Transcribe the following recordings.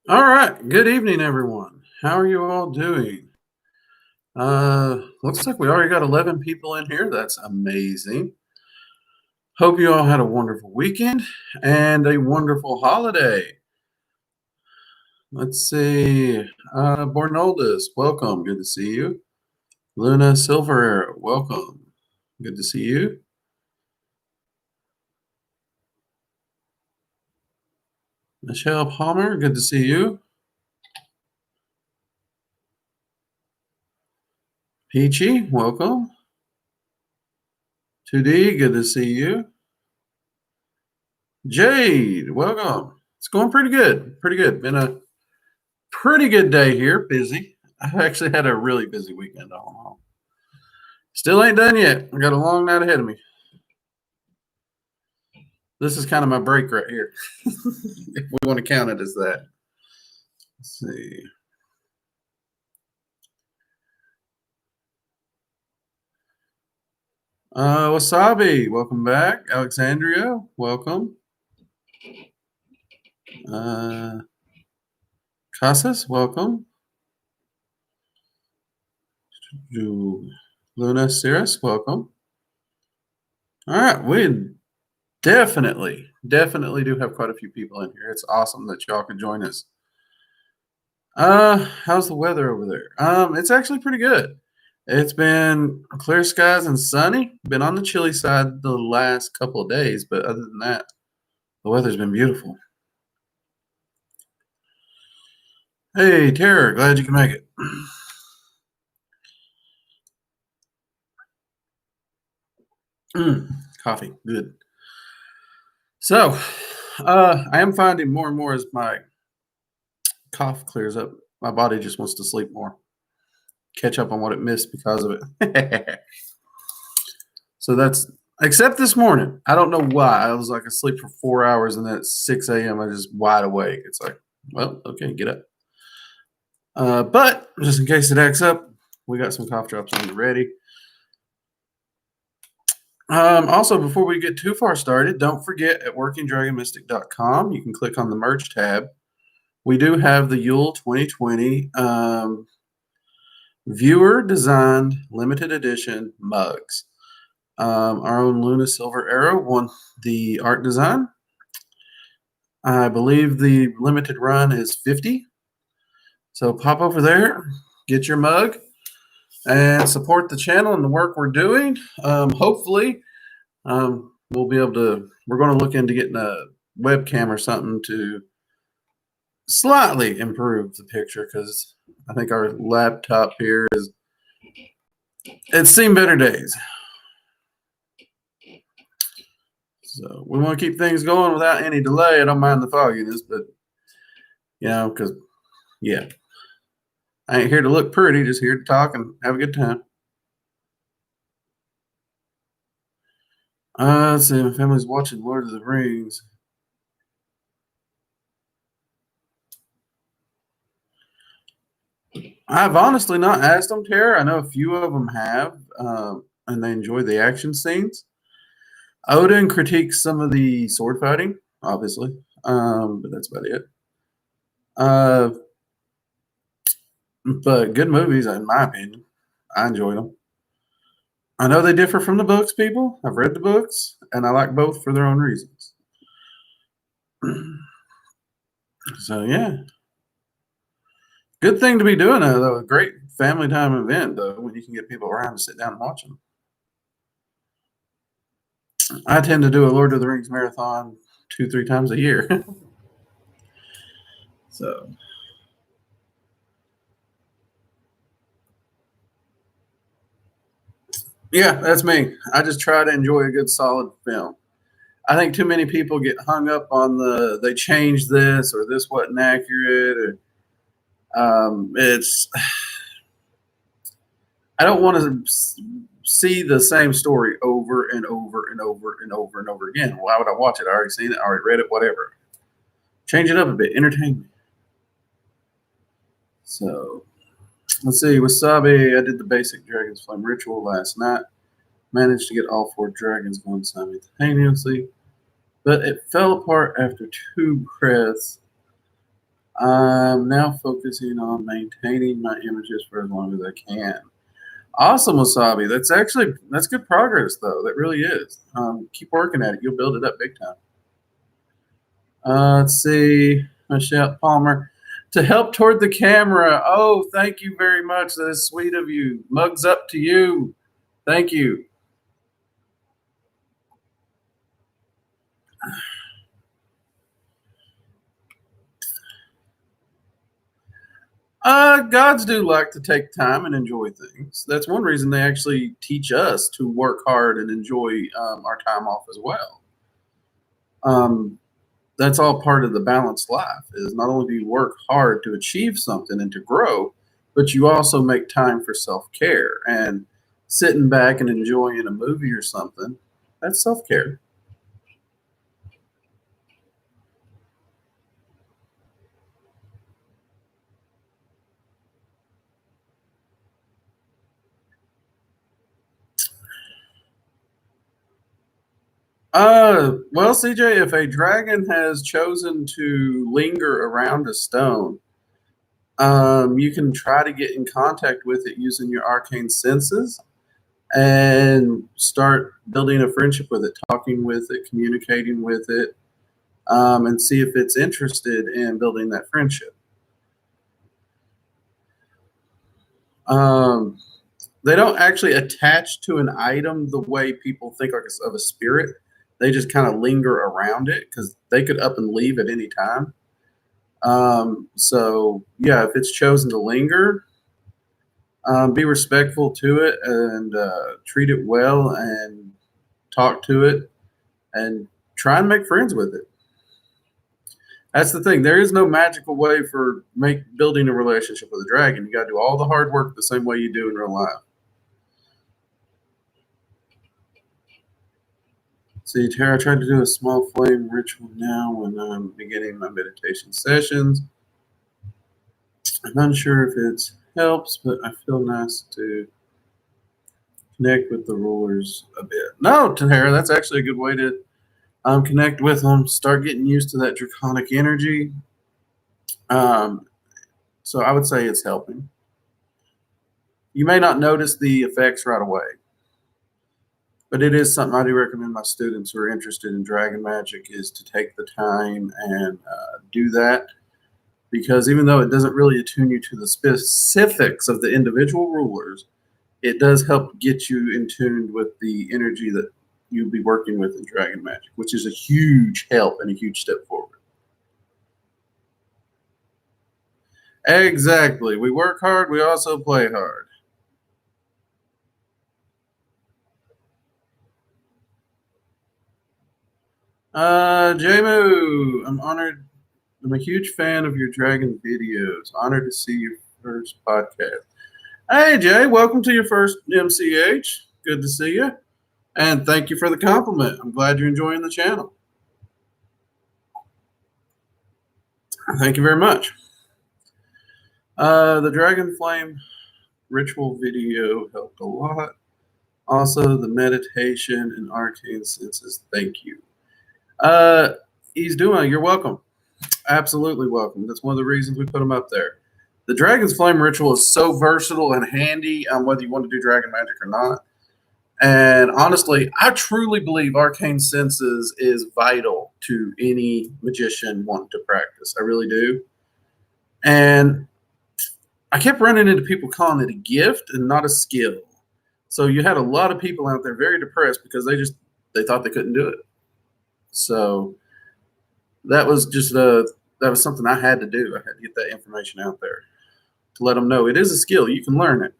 All right. Good evening, everyone. How are you all doing? Looks like we already got 11 people in here. That's amazing. Hope you all had a wonderful weekend and a wonderful holiday. Let's see. Bornoldus, welcome. Good to see you. Luna Silver, welcome. Good to see you. Michelle Palmer, good to see you. Peachy, welcome. 2D, good to see you. Jade, welcome. It's going pretty good. Pretty good. Been a pretty good day here. Busy. I've actually had a really busy weekend all in all. Still ain't done yet. I got a long night ahead of me. This is kind of my break right here, if we want to count it as that. Let's see. Wasabi, welcome back. Alexandria, welcome. Casas, welcome. Luna Cirrus, welcome. All right, we definitely do have quite a few people in here. It's awesome that y'all could join us. How's the weather over there? It's actually pretty good. It's been clear skies and sunny. Been on the chilly side the last couple of days, but other than that, the weather's been beautiful. Hey, Tara, glad you can make it. Coffee, good. So, I am finding more and more as my cough clears up, my body just wants to sleep more, catch up on what it missed because of it. So that's, except this morning. I don't know why. I was like asleep for 4 hours, and then at 6 a.m. I just wide awake. It's like, well, okay, get up. But just in case it acts up, we got some cough drops on the ready. Also, before we get too far started, don't forget at workingdragonmystic.com, you can click on the merch tab. We do have the Yule 2020 viewer designed limited edition mugs. Our own Luna Silver Arrow won the art design. I believe the limited run is 50. So pop over there, get your mug, and support the channel and the work we're doing. Hopefully, we'll be able to, we're going to look into getting a webcam or something to slightly improve the picture, because I think our laptop here it's seen better days. So we want to keep things going without any delay. I don't mind the fogginess, but because yeah, I ain't here to look pretty, just here to talk and have a good time. Let's see, my family's watching Lord of the Rings. I've honestly not asked them, Tara. I know a few of them have, and they enjoy the action scenes. Odin critiques some of the sword fighting, obviously, but that's about it. But good movies, in my opinion. I enjoyed them. I know they differ from the books, people. I've read the books, and I like both for their own reasons. So, yeah. Good thing to be doing, though. A great family time event, though, when you can get people around to sit down and watch them. I tend to do a Lord of the Rings marathon 2-3 times a year. So, yeah, that's me. I just try to enjoy a good, solid film. I think too many people get hung up on they changed this or this wasn't accurate. It's I don't want to see the same story over and over and over and over and over again. Why would I watch it? I already seen it. I already read it. Whatever. Change it up a bit. Entertain me. So let's see. Wasabi. I did the basic Dragon's Flame ritual last night. Managed to get all 4 dragons going simultaneously, but it fell apart after 2 breaths. I'm now focusing on maintaining my images for as long as I can. Awesome, Wasabi. That's good progress, though. That really is. Keep working at it. You'll build it up big time. Let's see, Michelle Palmer. To help toward the camera. Oh, thank you very much. That is sweet of you. Mugs up to you. Thank you. Gods do like to take time and enjoy things. That's one reason they actually teach us to work hard and enjoy our time off as well. Um, that's all part of the balanced life. Is not only do you work hard to achieve something and to grow, but you also make time for self care and sitting back and enjoying a movie or something. That's self care. Well, CJ, if a dragon has chosen to linger around a stone, you can try to get in contact with it using your arcane senses and start building a friendship with it, talking with it, communicating with it, and see if it's interested in building that friendship. Um, they don't actually attach to an item the way people think like of a spirit. They just kind of linger around it because they could up and leave at any time. So yeah, if it's chosen to linger, be respectful to it and treat it well and talk to it and try and make friends with it. That's the thing. There is no magical way for building a relationship with a dragon. You got to do all the hard work the same way you do in real life. See, Tara, I tried to do a small flame ritual now when I'm beginning my meditation sessions. I'm unsure if it helps, but I feel nice to connect with the rulers a bit. No, Tara, that's actually a good way to connect with them. Start getting used to that draconic energy. Um, so I would say it's helping. You may not notice the effects right away, but it is something I do recommend my students who are interested in dragon magic is to take the time and do that, because even though it doesn't really attune you to the specifics of the individual rulers, it does help get you in tune with the energy that you'll be working with in dragon magic, which is a huge help and a huge step forward. Exactly. We work hard, we also play hard. Jamu, I'm honored. I'm a huge fan of your dragon videos. Honored to see your first podcast. Hey, Jay, welcome to your first MCH. Good to see you. And thank you for the compliment. I'm glad you're enjoying the channel. Thank you very much. The Dragon Flame ritual video helped a lot. Also, the meditation and arcane senses. Thank you. He's doing. You're welcome. Absolutely welcome. That's one of the reasons we put him up there. The Dragon's Flame ritual is so versatile and handy, whether you want to do dragon magic or not. And honestly, I truly believe arcane senses is vital to any magician wanting to practice. I really do. And I kept running into people calling it a gift and not a skill. So you had a lot of people out there very depressed because they thought they couldn't do it. So that was something I had to do. I had to get that information out there to let them know it is a skill. You can learn it.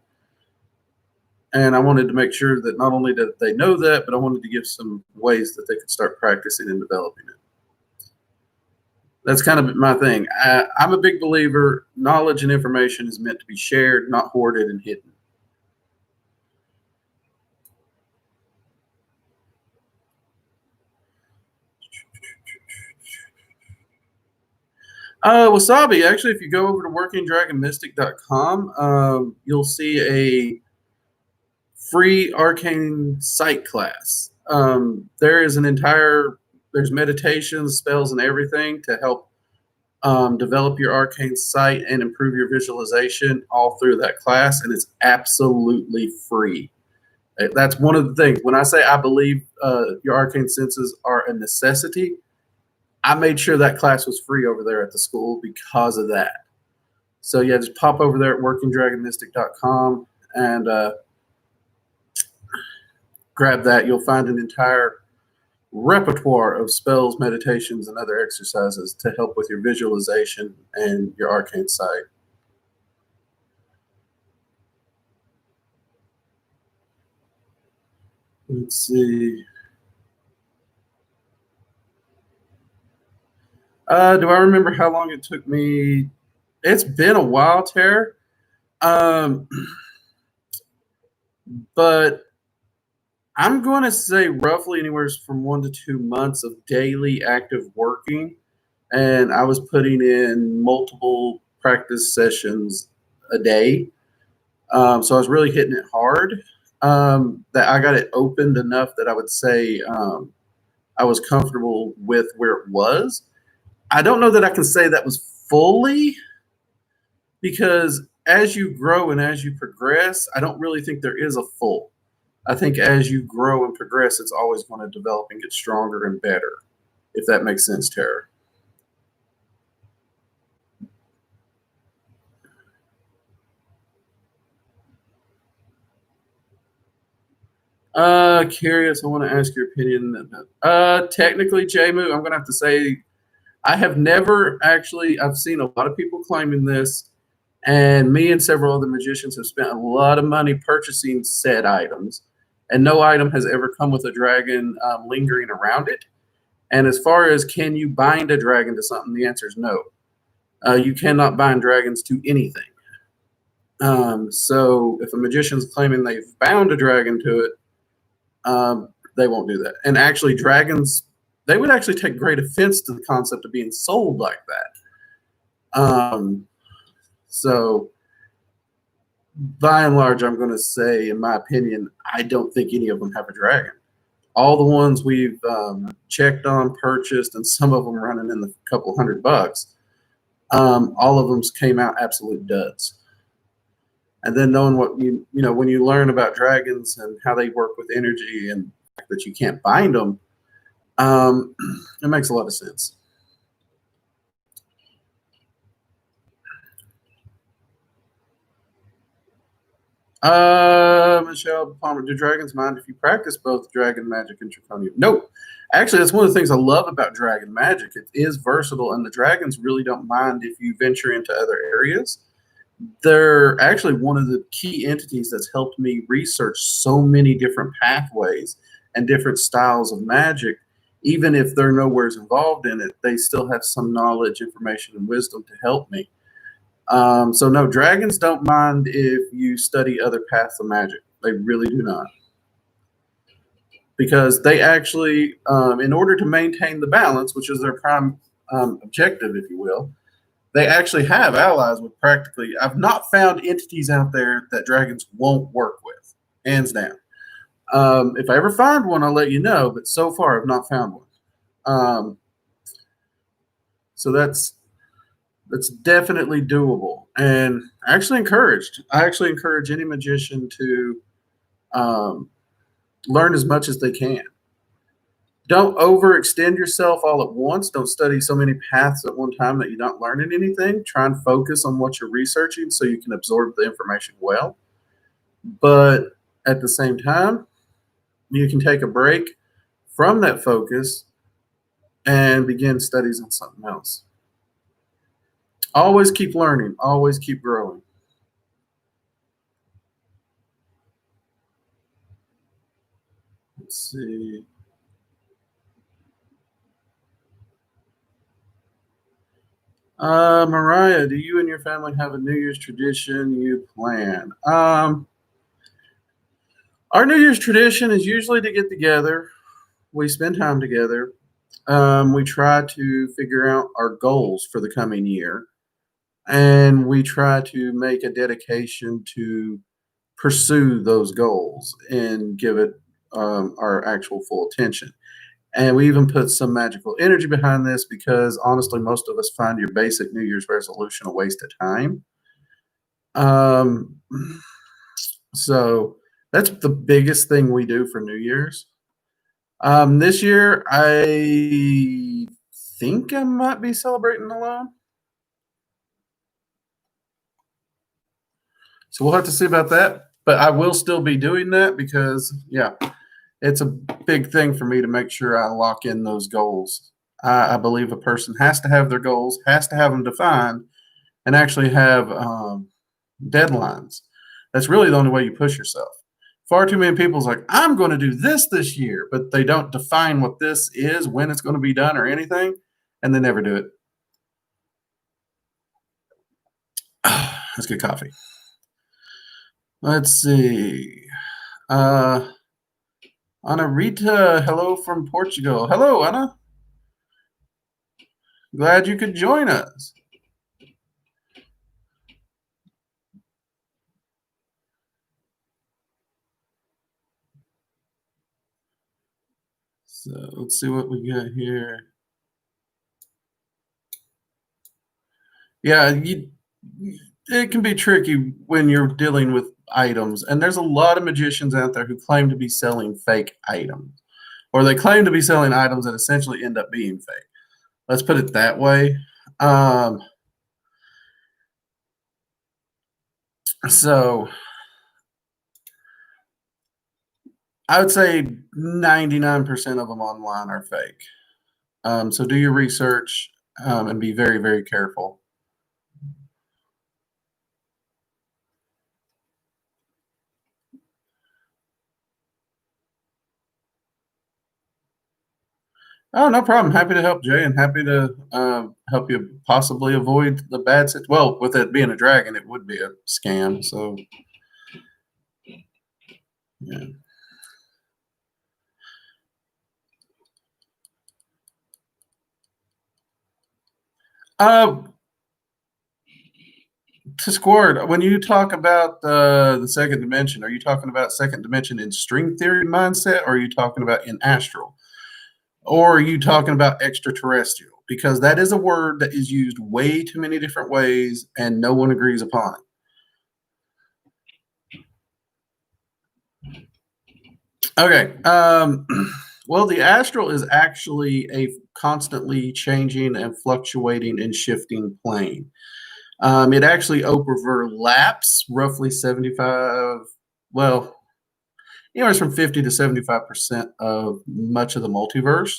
And I wanted to make sure that not only did they know that, but I wanted to give some ways that they could start practicing and developing it. That's kind of my thing. I'm a big believer knowledge and information is meant to be shared, not hoarded and hidden. Wasabi, actually, if you go over to workingdragonmystic.com, you'll see a free arcane site class. There's meditations, spells, and everything to help develop your arcane sight, and improve your visualization all through that class, and it's absolutely free. That's one of the things. When I say I believe your arcane senses are a necessity, I made sure that class was free over there at the school because of that. So yeah, just pop over there at workingdragonmystic.com and grab that. You'll find an entire repertoire of spells, meditations, and other exercises to help with your visualization and your arcane sight. Let's see. Do I remember how long it took me? It's been a while, Tara. But I'm going to say roughly anywhere from 1 to 2 months of daily active working. And I was putting in multiple practice sessions a day. So I was really hitting it hard. That I got it opened enough that I would say I was comfortable with where it was. I don't know that I can say that was fully, because as you grow and as you progress, I don't really think there is a full. I think as you grow and progress, it's always going to develop and get stronger and better, if that makes sense, Tara. Curious, I want to ask your opinion. Technically, Jamu, I'm going to have to say I have never actually, I've seen a lot of people claiming this, and me and several other magicians have spent a lot of money purchasing said items, and no item has ever come with a dragon lingering around it. And as far as can you bind a dragon to something, the answer is no. You cannot bind dragons to anything. So if a magician's claiming they've bound a dragon to it, they won't do that. And actually, dragons, they would actually take great offense to the concept of being sold like that. So by and large, I'm going to say, in my opinion, I don't think any of them have a dragon. All the ones we've checked on, purchased, and some of them running in the couple $100, all of them came out absolute duds. And then knowing what when you learn about dragons and how they work with energy and that you can't bind them, it makes a lot of sense. Michelle Palmer, do dragons mind if you practice both dragon magic and draconium? No. Actually, that's one of the things I love about dragon magic. It is versatile, and the dragons really don't mind if you venture into other areas. They're actually one of the key entities that's helped me research so many different pathways and different styles of magic. Even if they're nowhere involved in it, they still have some knowledge, information, and wisdom to help me. So no, dragons don't mind if you study other paths of magic. They really do not. Because they actually, in order to maintain the balance, which is their prime objective, if you will, they actually have allies with practically, I've not found entities out there that dragons won't work with, hands down. If I ever find one, I'll let you know, but so far I've not found one. So that's definitely doable, and I actually encourage any magician to learn as much as they can. Don't overextend yourself all at once. Don't study so many paths at one time that you're not learning anything. Try and focus on what you're researching so you can absorb the information well. But at the same time, you can take a break from that focus and begin studies on something else. Always keep learning. Always keep growing. Let's see. Mariah, do you and your family have a New Year's tradition you plan? Our New Year's tradition is usually to get together. We spend time together. We try to figure out our goals for the coming year, and we try to make a dedication to pursue those goals and give it our actual full attention. And we even put some magical energy behind this because honestly, most of us find your basic New Year's resolution a waste of time. Um, so that's the biggest thing we do for New Year's. This year, I think I might be celebrating alone. So we'll have to see about that. But I will still be doing that because, yeah, it's a big thing for me to make sure I lock in those goals. I believe a person has to have their goals, has to have them defined, and actually have deadlines. That's really the only way you push yourself. Far too many people's like, I'm going to do this year, but they don't define what this is, when it's going to be done, or anything, and they never do it. That's good coffee. Let's see. Ana Rita, hello from Portugal. Hello, Ana. Glad you could join us. So let's see what we got here. Yeah, it can be tricky when you're dealing with items, and there's a lot of magicians out there who claim to be selling fake items, or they claim to be selling items that essentially end up being fake. Let's put it that way. So I would say 99% of them online are fake. So do your research and be very, very careful. Oh, no problem. Happy to help, Jay, and happy to help you possibly avoid the bad situation. Well, with it being a dragon, it would be a scam. So, yeah. Uh, to Squirt, when you talk about the second dimension, are you talking about second dimension in string theory mindset, or are you talking about in astral? Or are you talking about extraterrestrial? Because that is a word that is used way too many different ways and no one agrees upon it. Okay. Well, the astral is actually a constantly changing and fluctuating and shifting plane. It actually overlaps roughly 75, well, anywhere from 50 to 75% of much of the multiverse.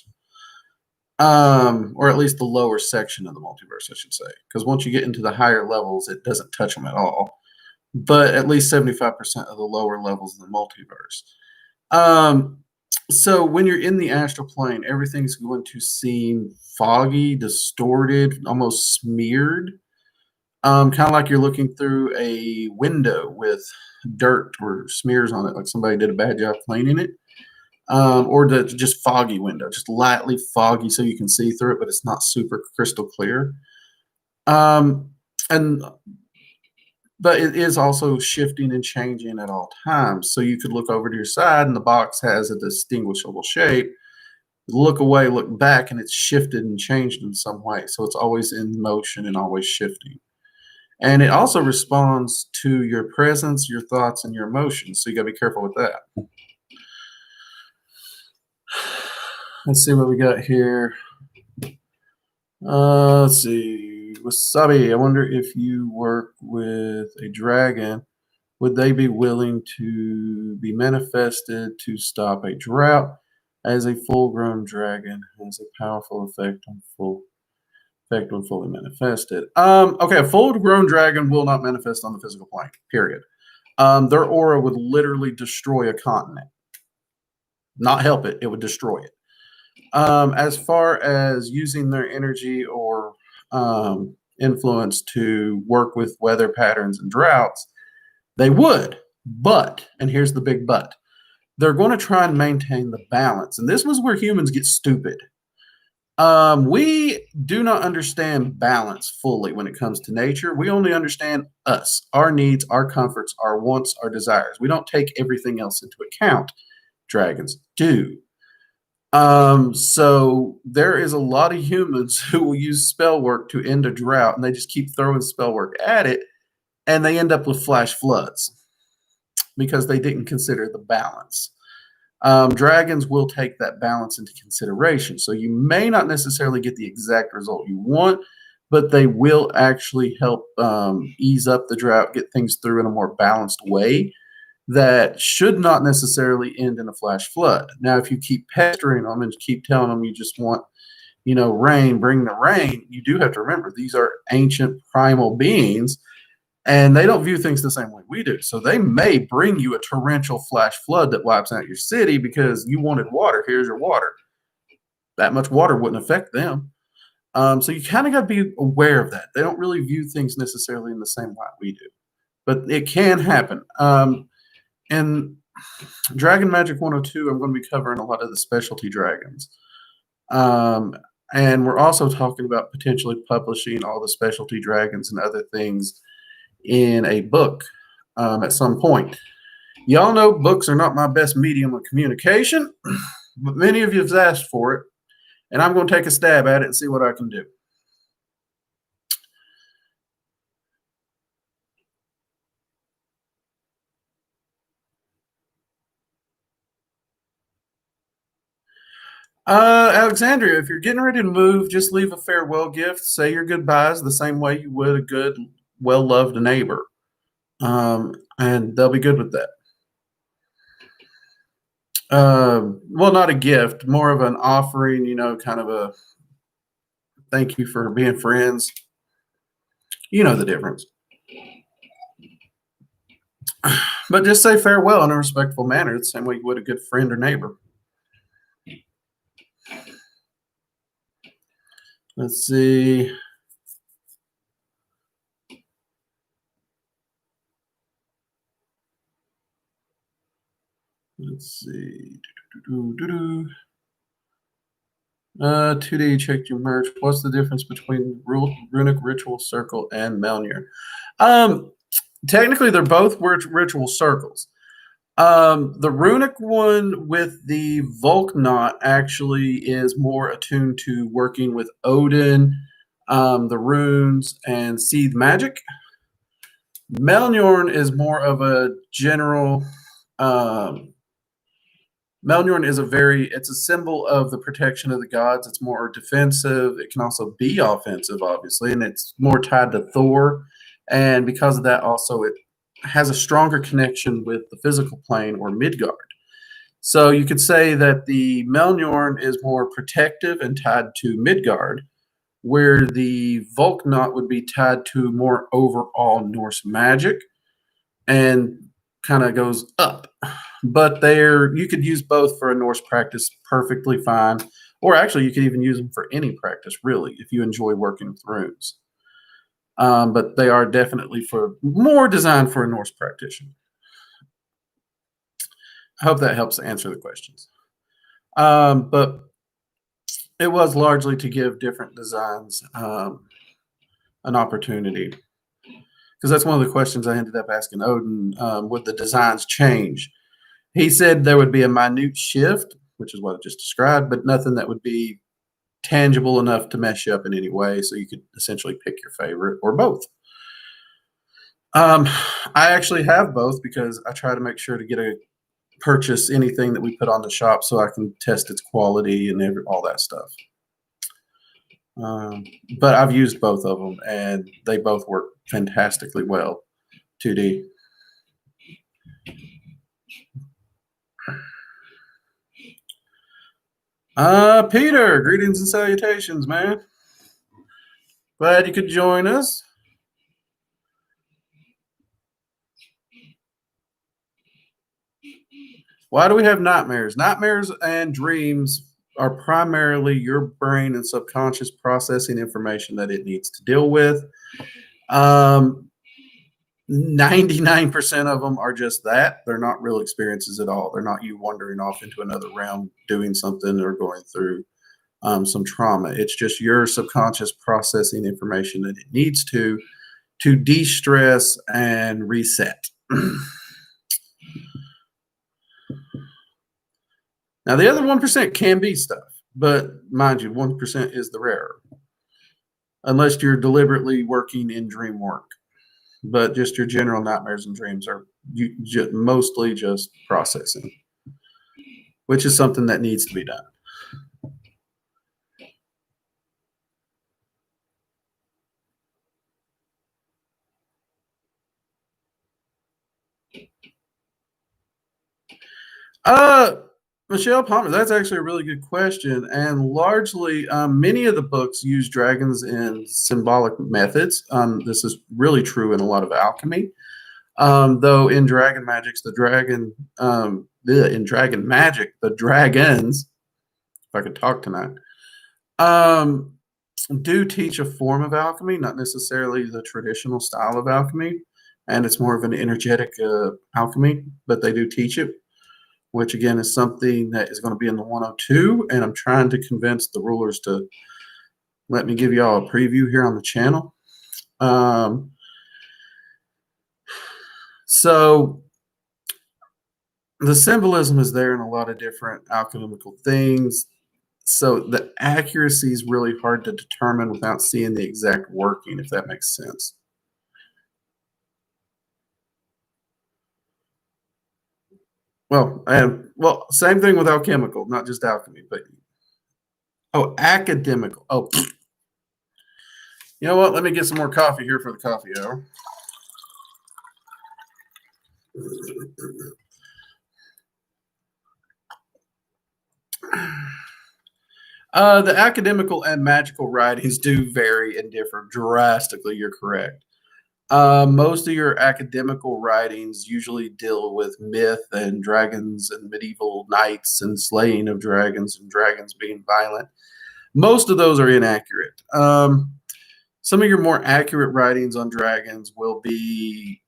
Or at least the lower section of the multiverse, I should say. Because once you get into the higher levels, it doesn't touch them at all. But at least 75% of the lower levels of the multiverse. So when you're in the astral plane, everything's going to seem foggy, distorted, almost smeared. Kind of like you're looking through a window with dirt or smears on it, like somebody did a bad job cleaning it. Or the just foggy window, just lightly foggy so you can see through it, but it's not super crystal clear. Um, and but it is also shifting and changing at all times. So you could look over to your side and the box has a distinguishable shape. Look away, look back, and it's shifted and changed in some way. So it's always in motion and always shifting. And it also responds to your presence, your thoughts, and your emotions. So you got to be careful with that. Let's see what we got here. Let's see. Wasabi, I wonder if you work with a dragon, would they be willing to be manifested to stop a drought? As a full-grown dragon has a powerful effect when fully manifested. Okay, a full-grown dragon will not manifest on the physical plane. Period. Their aura would literally destroy a continent. Not help it; it would destroy it. As far as using their energy or influence to work with weather patterns and droughts, they would. But, and here's the big but, they're going to try and maintain the balance. And this was where humans get stupid. We do not understand balance fully when it comes to nature. We only understand us, our needs, our comforts, our wants, our desires. We don't take everything else into account. Dragons do. So there is a lot of humans who will use spell work to end a drought, and they just keep throwing spell work at it, and they end up with flash floods because they didn't consider the balance. Dragons will take that balance into consideration. So you may not necessarily get the exact result you want, but they will actually help ease up the drought, get things through in a more balanced way that should not necessarily end in a flash flood. Now, if you keep pestering them and keep telling them you just want, rain, bring the rain, you do have to remember these are ancient primal beings and they don't view things the same way we do. So they may bring you a torrential flash flood that wipes out your city because you wanted water. Here's your water. That much water wouldn't affect them. So you kind of got to be aware of that. They don't really view things necessarily in the same light we do, but it can happen. And Dragon Magic 102, I'm going to be covering a lot of the specialty dragons. And we're also talking about potentially publishing all the specialty dragons and other things in a book at some point. Y'all know books are not my best medium of communication, but many of you have asked for it, and I'm going to take a stab at it and see what I can do. Alexandria, if you're getting ready to move, just leave a farewell gift. Say your goodbyes the same way you would a good, well-loved neighbor. And they'll be good with that. Well, not a gift, more of an offering, kind of a thank you for being friends. You know the difference. But just say farewell in a respectful manner, the same way you would a good friend or neighbor. Let's see. Let's see. 2D, checked your merch. What's the difference between Runic Ritual Circle and Mountaineer? Technically, they're both ritual circles. The Runic one with the Volknot actually is more attuned to working with Odin, the runes, and seed magic. Melnjorn is more of a general. Melnjorn is it's a symbol of the protection of the gods. It's more defensive. It can also be offensive, obviously, and it's more tied to Thor. And because of that, also, it has a stronger connection with the physical plane or Midgard. So you could say that the Melnjorn is more protective and tied to Midgard, where the Volknot would be tied to more overall Norse magic and kind of goes up. But you could use both for a Norse practice perfectly fine, or actually you could even use them for any practice, really, if you enjoy working with runes. But they are definitely more designed for a Norse practitioner. I hope that helps answer the questions. But it was largely to give different designs an opportunity. Because that's one of the questions I ended up asking Odin. Would the designs change? He said there would be a minute shift, which is what I just described, but nothing that would be tangible enough to mess you up in any way. So you could essentially pick your favorite or both. I actually have both because I try to make sure to purchase anything that we put on the shop so I can test its quality and all that stuff. But I've used both of them and they both work fantastically well. 2D. Peter, greetings and salutations, man. Glad you could join us. Why do we have nightmares? Nightmares and dreams are primarily your brain and subconscious processing information that it needs to deal with. 99% of them are just that. They're not real experiences at all. They're not you wandering off into another realm doing something or going through some trauma. It's just your subconscious processing information that it needs to de-stress and reset. Now, the other 1% can be stuff, but mind you, 1% is the rarer, unless you're deliberately working in dream work. But just your general nightmares and dreams are mostly just processing, which is something that needs to be done. Michelle Palmer, that's actually a really good question. And largely, many of the books use dragons in symbolic methods. This is really true in a lot of alchemy. Though in dragon magics, in dragon magic, the dragons, if I could talk tonight, do teach a form of alchemy, not necessarily the traditional style of alchemy. And it's more of an energetic alchemy, but they do teach it, which again is something that is going to be in the 102. And I'm trying to convince the rulers to let me give you all a preview here on the channel. So the symbolism is there in a lot of different alchemical things. So the accuracy is really hard to determine without seeing the exact working, if that makes sense. Well, same thing with alchemical, not just alchemy, but academical. Oh, you know what? Let me get some more coffee here for the coffee hour. The academical and magical writings do vary and differ drastically. You're correct. Most of your academical writings usually deal with myth and dragons and medieval knights and slaying of dragons and dragons being violent. Most of those are inaccurate. Some of your more accurate writings on dragons will be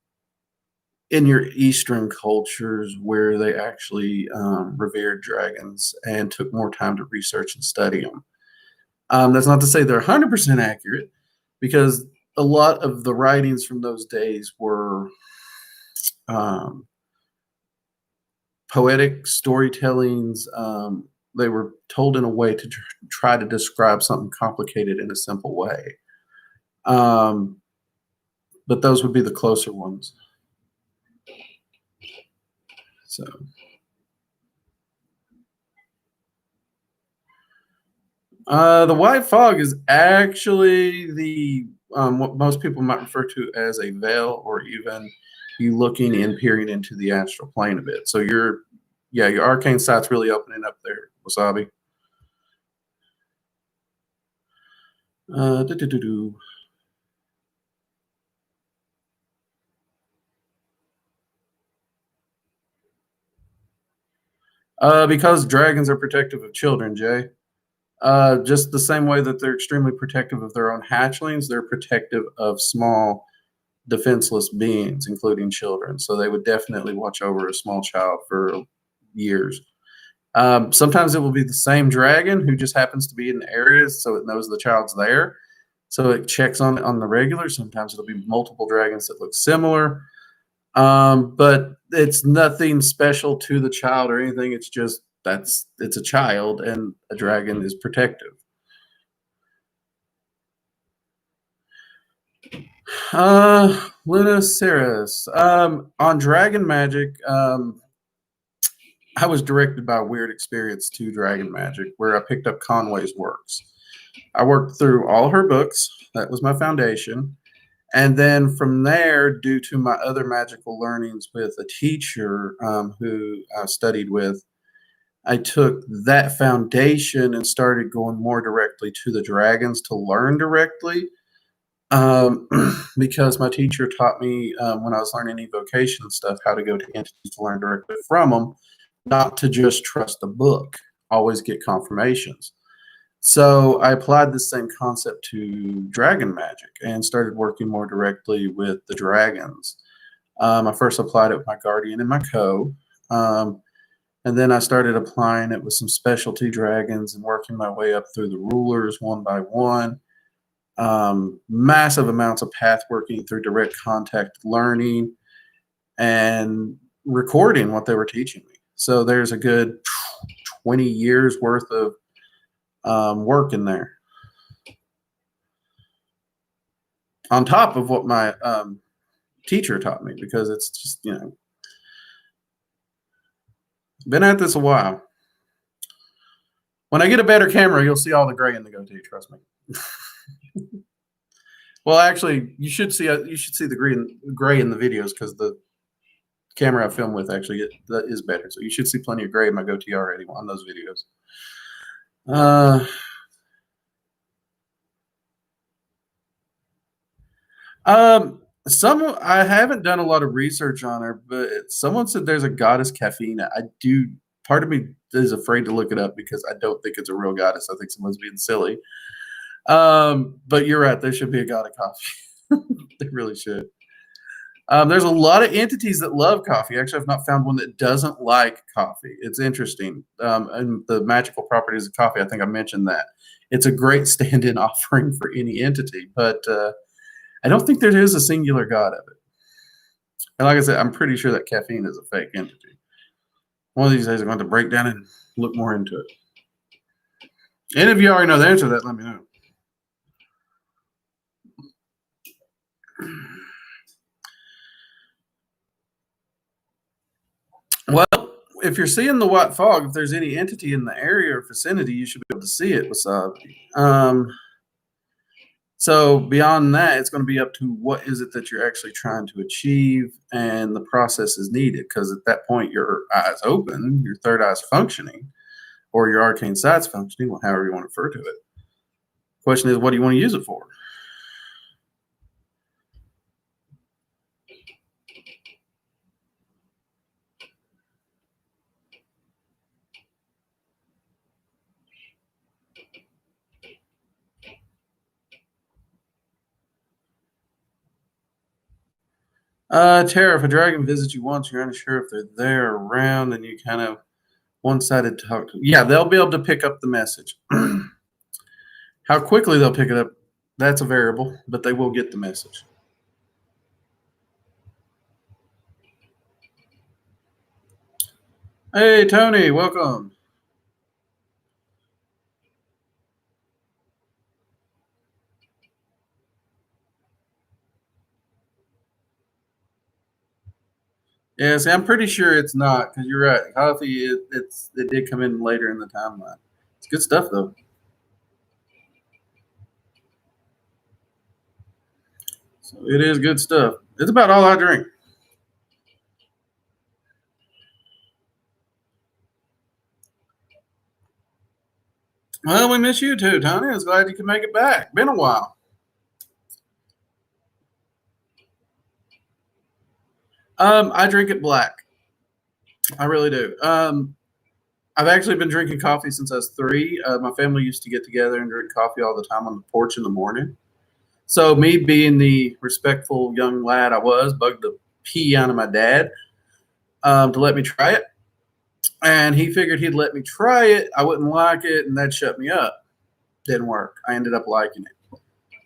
in your Eastern cultures where they actually revered dragons and took more time to research and study them. That's not to say they're 100% accurate, because a lot of the writings from those days were poetic storytellings. They were told in a way to try to describe something complicated in a simple way. But those would be the closer ones. So. The white fog is actually the what most people might refer to as a veil, or even you looking and peering into the astral plane a bit. So your arcane sight's really opening up there, Wasabi. Because dragons are protective of children, Jay. Just the same way that they're extremely protective of their own hatchlings, they're protective of small, defenseless beings, including children. So they would definitely watch over a small child for years. Sometimes it will be the same dragon who just happens to be in the areas, so it knows the child's there. So it checks on it on the regular. Sometimes it'll be multiple dragons that look similar. But it's nothing special to the child or anything. It's just it's a child, and a dragon is protective. Luna Ceres. On Dragon Magic, I was directed by a weird experience to Dragon Magic, where I picked up Conway's works. I worked through all her books. That was my foundation. And then from there, due to my other magical learnings with a teacher who I studied with, I took that foundation and started going more directly to the dragons to learn directly. Because my teacher taught me when I was learning evocation and stuff how to go to entities to learn directly from them, not to just trust the book, always get confirmations. So I applied the same concept to dragon magic and started working more directly with the dragons. I first applied it with my guardian and my co. And then I started applying it with some specialty dragons and working my way up through the rulers one by one. Massive amounts of path working through direct contact learning and recording what they were teaching me. So there's a good 20 years worth of work in there. On top of what my teacher taught me, because it's just, been at this a while. When I get a better camera, you'll see all the gray in the goatee, trust me. Well, actually, you should see the gray in the videos, because the camera I film with actually is better. So you should see plenty of gray in my goatee already on those videos. I haven't done a lot of research on her, but someone said there's a goddess Caffeina. Part of me is afraid to look it up because I don't think it's a real goddess. I think someone's being silly. But you're right. There should be a god of coffee. They really should. There's a lot of entities that love coffee. Actually, I've not found one that doesn't like coffee. It's interesting. And the magical properties of coffee, I think I mentioned that. It's a great stand-in offering for any entity, but I don't think there is a singular god of it. And like I said, I'm pretty sure that caffeine is a fake entity. One of these days I'm going to break down and look more into it. And if you already know the answer to that, let me know. Well, if you're seeing the white fog, if there's any entity in the area or vicinity, you should be able to see it, Wasabi. So beyond that, it's going to be up to what is it that you're actually trying to achieve, and the process is needed, because at that point your eye's open, your third eye's functioning, or your arcane sight's functioning, however you want to refer to it. Question is, what do you want to use it for? Tara, if a dragon visits you once, you're unsure if they're there or around, and you kind of one-sided talk to. Yeah, they'll be able to pick up the message. How quickly they'll pick it up, that's a variable, but they will get the message. Hey, Tony, welcome. Yeah, see, I'm pretty sure it's not, because you're right. Coffee, it did come in later in the timeline. It's good stuff, though. So it is good stuff. It's about all I drink. Well, we miss you too, Tony. I was glad you could make it back. Been a while. I drink it black. I really do. I've actually been drinking coffee since I was 3. My family used to get together and drink coffee all the time on the porch in the morning. So me being the respectful young lad I was, bugged the pee out of my dad to let me try it. And he figured he'd let me try it. I wouldn't like it, and that'd shut me up. Didn't work. I ended up liking it.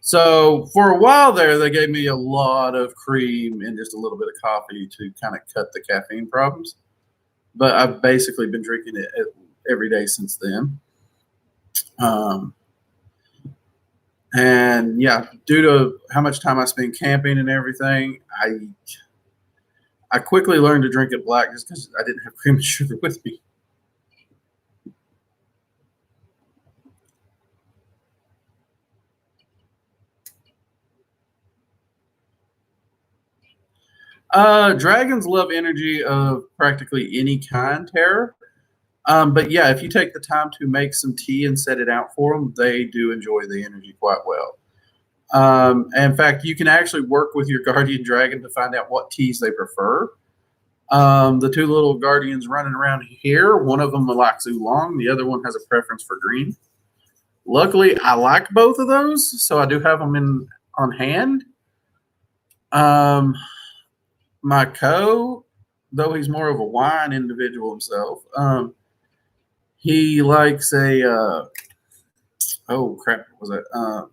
So for a while there, they gave me a lot of cream and just a little bit of coffee to kind of cut the caffeine problems. But I've basically been drinking it every day since then. And yeah, due to how much time I spend camping and everything, I quickly learned to drink it black just because I didn't have cream and sugar with me. Dragons love energy of practically any kind, Terror. But yeah, if you take the time to make some tea and set it out for them, they do enjoy the energy quite well. In fact, you can actually work with your guardian dragon to find out what teas they prefer. The 2 little guardians running around here, one of them likes oolong, the other one has a preference for green. Luckily, I like both of those, so I do have them on hand. My though he's more of a wine individual himself, he likes oh crap, what was that?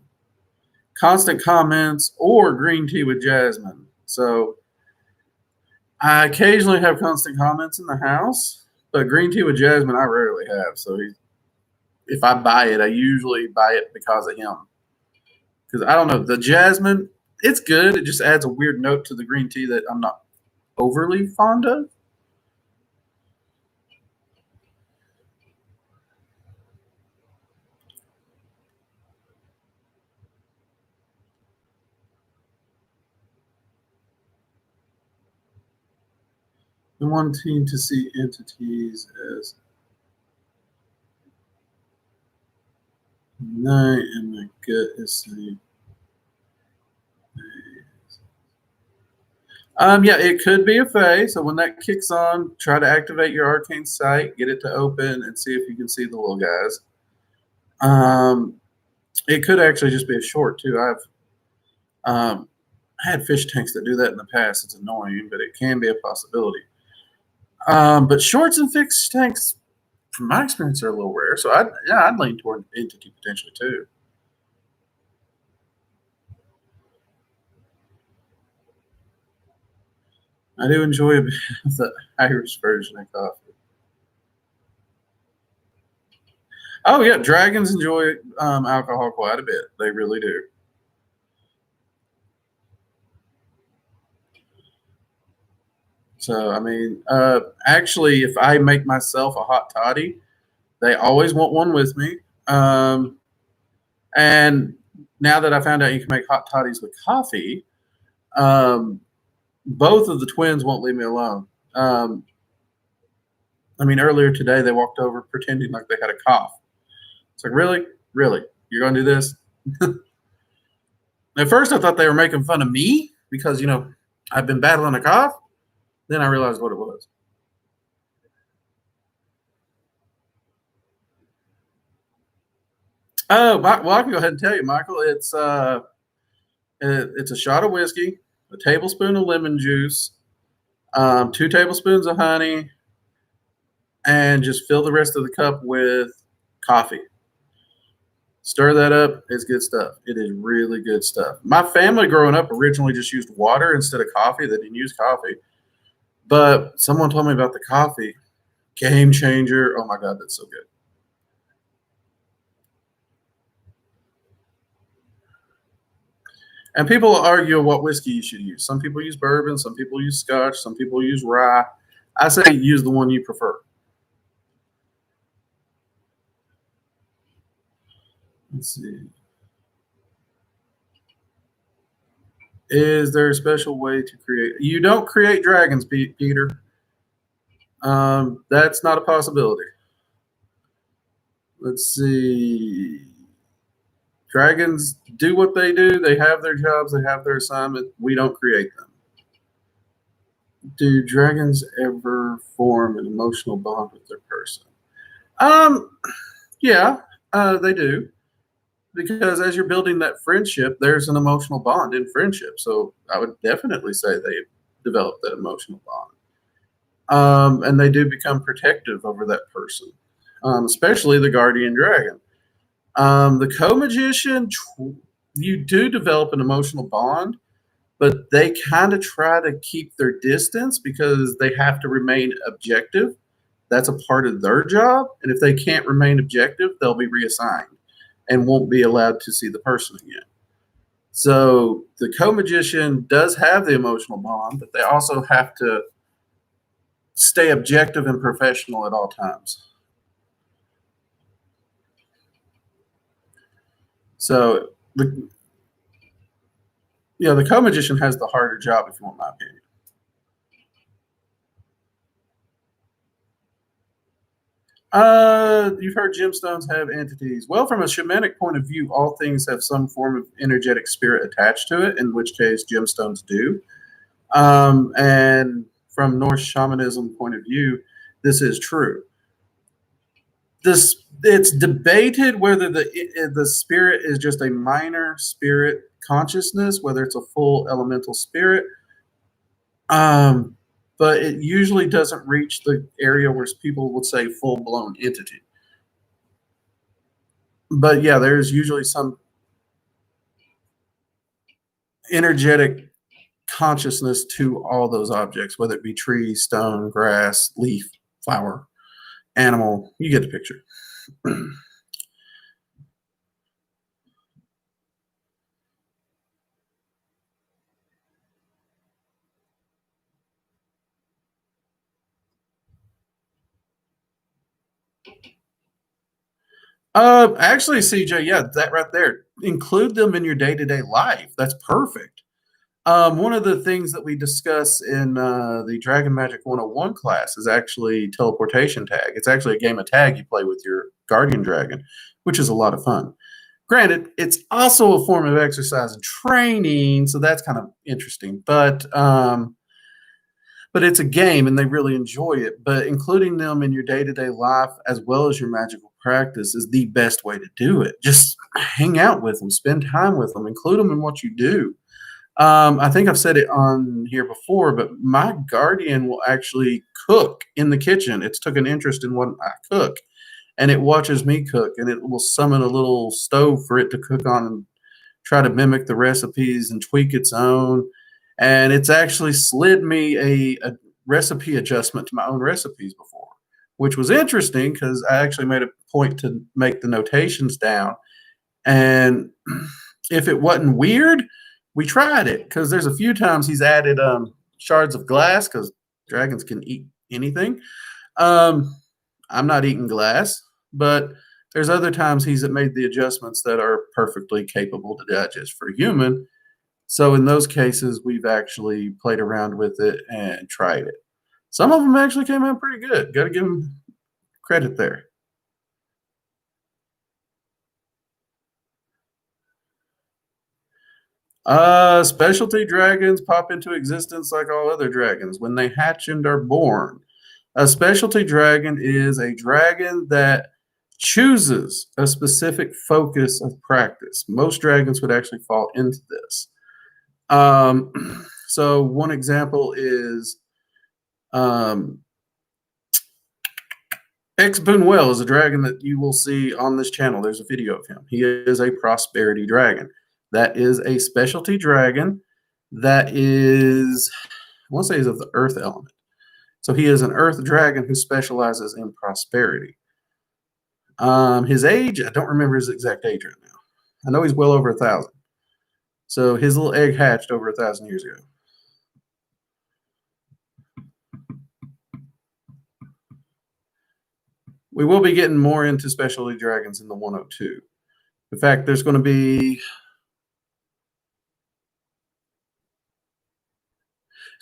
Constant comments or green tea with jasmine. So I occasionally have constant comments in the house, But green tea with jasmine, I rarely have. So if I buy it, I usually buy it because of him. Because I don't know, the jasmine, it's good. It just adds a weird note to the green tea that I'm not overly fond of. And wanting to see entities as night, and my gut is saying. Yeah, it could be a fae. So when that kicks on, try to activate your arcane sight, get it to open, and see if you can see the little guys. It could actually just be a short too. I've had fish tanks that do that in the past. It's annoying, but it can be a possibility. But shorts and fish tanks, from my experience, are a little rare. So I'd lean toward entity potentially too. I do enjoy a bit of the Irish version of coffee. Oh yeah, dragons enjoy alcohol quite a bit. They really do. So I mean, actually, if I make myself a hot toddy, they always want one with me. And now that I found out you can make hot toddies with coffee, um, both of the twins won't leave me alone. I mean, earlier today they walked over pretending like they had a cough. It's like, really, really, you're going to do this? At first, I thought they were making fun of me because I've been battling a cough. Then I realized what it was. Oh, well, I can go ahead and tell you, Michael. It's a shot of whiskey, a tablespoon of lemon juice, 2 tablespoons of honey, and just fill the rest of the cup with coffee. Stir that up. It's good stuff. It is really good stuff. My family growing up originally just used water instead of coffee. They didn't use coffee. But someone told me about the coffee. Game changer. Oh my God, that's so good. And people argue what whiskey you should use. Some people use bourbon, some people use scotch, some people use rye. I say use the one you prefer. Let's see. Is there a special way to create? You don't create dragons, Peter. That's not a possibility. Let's see. Dragons do what they do. They have their jobs. They have their assignment. We don't create them. Do dragons ever form an emotional bond with their person? Um, yeah, they do. Because as you're building that friendship, there's an emotional bond in friendship. So I would definitely say they develop that emotional bond. And they do become protective over that person, especially the guardian dragon. The co-magician, you do develop an emotional bond, but they kind of try to keep their distance because they have to remain objective. That's a part of their job. And if they can't remain objective, they'll be reassigned and won't be allowed to see the person again. So the co-magician does have the emotional bond, but they also have to stay objective and professional at all times. So the co-magician has the harder job, if you want my opinion. You've heard gemstones have entities. Well, from a shamanic point of view, all things have some form of energetic spirit attached to it, in which case gemstones do. And from Norse shamanism point of view, this is true. It's debated whether the spirit is just a minor spirit consciousness, whether it's a full elemental spirit. But it usually doesn't reach the area where people would say full blown entity. But yeah, there's usually some energetic consciousness to all those objects, whether it be tree, stone, grass, leaf, flower. animal. You get the picture. Actually, CJ, yeah, that right there. Include them in your day-to-day life. That's perfect. One of the things that we discuss in the Dragon Magic 101 class is actually Teleportation Tag. It's actually a game of tag you play with your guardian dragon, which is a lot of fun. Granted, it's also a form of exercise and training, so that's kind of interesting. But it's a game and they really enjoy it. But including them in your day-to-day life as well as your magical practice is the best way to do it. Just hang out with them, spend time with them, include them in what you do. I think I've said it on here before, but my guardian will actually cook in the kitchen. It's took an interest in what I cook, and it watches me cook, and it will summon a little stove for it to cook on and try to mimic the recipes and tweak its own. And it's actually slid me a recipe adjustment to my own recipes before, which was interesting because I actually made a point to make the notations down. And if it wasn't weird, we tried it because there's a few times he's added shards of glass because dragons can eat anything. Um, I'm not eating glass, but there's other times he's made the adjustments that are perfectly capable to digest for a human. So in those cases, we've actually played around with it and tried it. Some of them actually came out pretty good. Got to give him credit there. Specialty dragons pop into existence like all other dragons when they hatch and are born. A specialty dragon is a dragon that chooses a specific focus of practice. Most dragons would actually fall into this. So one example is X Boonwell is a dragon that you will see on this channel. There's a video of him. He is a prosperity dragon. That is a specialty dragon that is, I want to say, is of the earth element. So he is an earth dragon who specializes in prosperity. His age, I don't remember his exact age right now. I know he's well over 1,000. So his little egg hatched over 1,000 years ago. We will be getting more into specialty dragons in the 102. In fact, there's going to be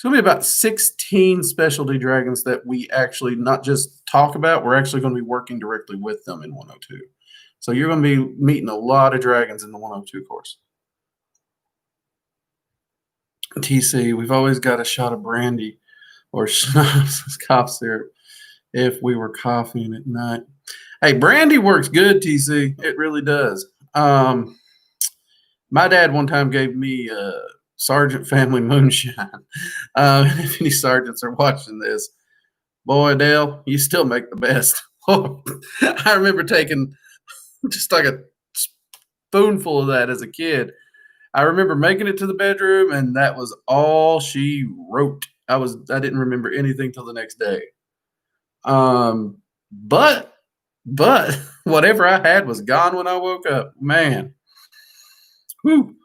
about 16 specialty dragons that we actually not just talk about, we're actually going to be working directly with them in 102. So you're going to be meeting a lot of dragons in the 102 course. TC, we've always got a shot of brandy or schnapps, cough syrup if we were coughing at night. Hey, brandy works good, TC. It really does. My dad one time gave me Sergeant Family Moonshine. If any sergeants are watching this, boy, Dale, you still make the best. I remember taking just like a spoonful of that as a kid. I remember making it to the bedroom, and that was all she wrote. I didn't remember anything till the next day. But whatever I had was gone when I woke up. Man, whew.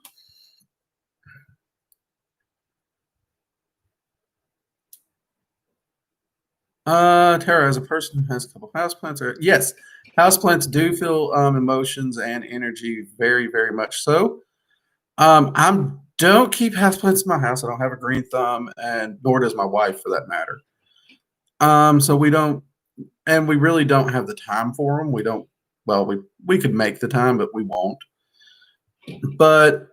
Tara, as a person who has a couple houseplants, yes, houseplants do feel emotions and energy very, very much so. I don't keep houseplants in my house. I don't have a green thumb, and nor does my wife, for that matter. So we don't, and we really don't have the time for them. We don't. Well, we could make the time, but we won't. But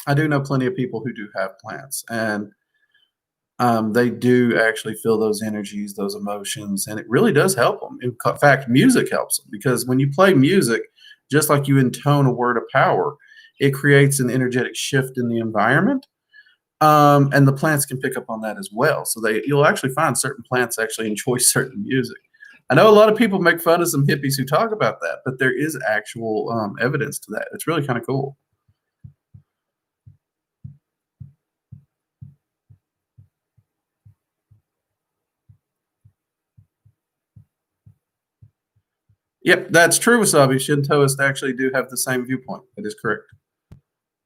I do know plenty of people who do have plants, and they do actually feel those energies, those emotions, and it really does help them. In fact, music helps them because when you play music, just like you intone a word of power, it creates an energetic shift in the environment. And the plants can pick up on that as well. So you'll actually find certain plants actually enjoy certain music. I know a lot of people make fun of some hippies who talk about that, but there is actual evidence to that. It's really kind of cool. Yep, that's true, Wasabi. Shintoists actually do have the same viewpoint. That is correct.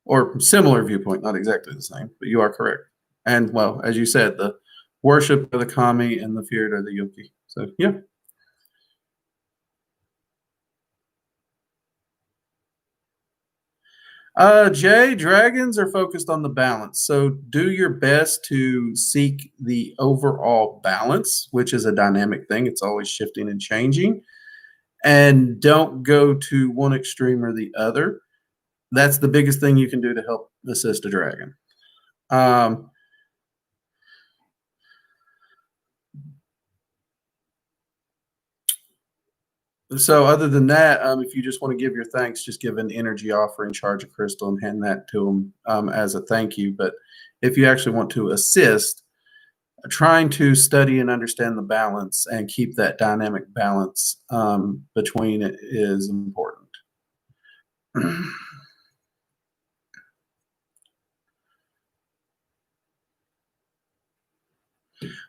Or similar viewpoint, not exactly the same, but you are correct. And, well, as you said, the worship of the kami and the feared are the yoki. So, yeah. Jay, dragons are focused on the balance. So do your best to seek the overall balance, which is a dynamic thing. It's always shifting and changing. And don't go to one extreme or the other. That's the biggest thing you can do to help assist a dragon. So other than that, if you just want to give your thanks, just give an energy offering, charge a crystal, and hand that to them as a thank you. But if you actually want to assist, trying to study and understand the balance and keep that dynamic balance between it is important.